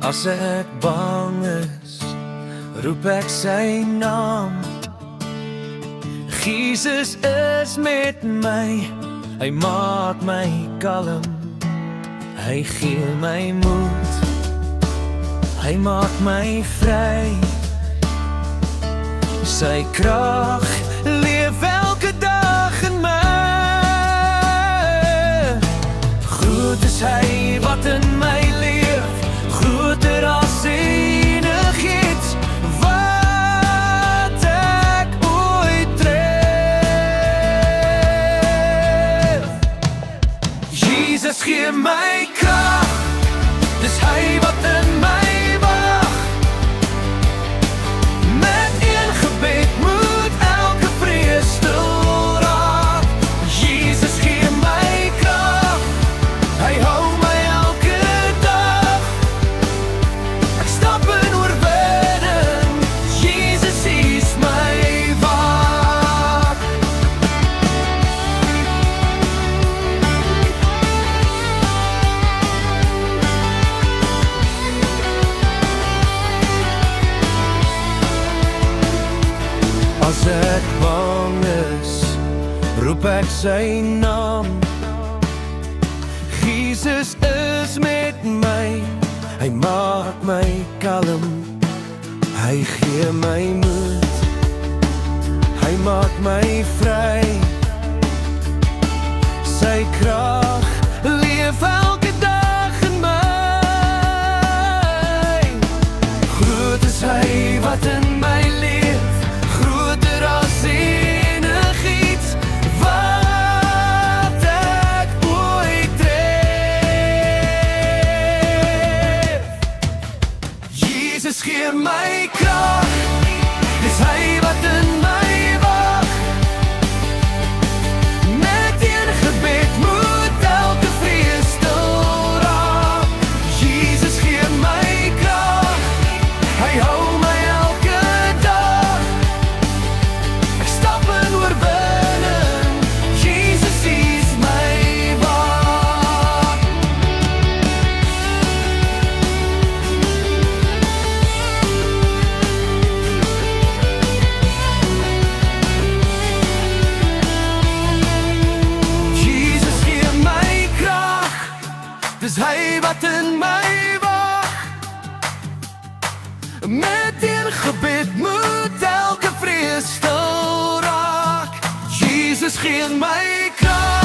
As ek bang is, roep ek sy naam. Jesus is met my, hy maak my kalm. Hy gee my moed, hy maak my vry. Sy krag leef elke dag in my. Groot is hy wat in my leef, groter as enigiets wat ek ooit tref. Jesus gee my krag, dis hy wat in my wag. Met een gebed moet elke vrees stil raak. Jesus gee my krag, hy hou my elke dag. Ek stap in oorwinning, Jesus is my waak. As ek bang is, roep ek sy naam. Jesus is met my, hy maak my kalm. Hy gee my moed, hy maak my vry. Sy krag leef elke dag in my. Groot is hy wat in my leef, groter as enigiets wat ek ooit tref. Jesus gee my krag, dis hy wat in my wag. Met een gebed moet elke vrees stil raak. Jesus gee my krag, hy hou my elke dag. Ek stap in oorwinning, Jesus is my waak. Jesus gee my krag, dis hy wat in my wag. Met een gebed moet elke vrees stil raak. Jesus gee my krag.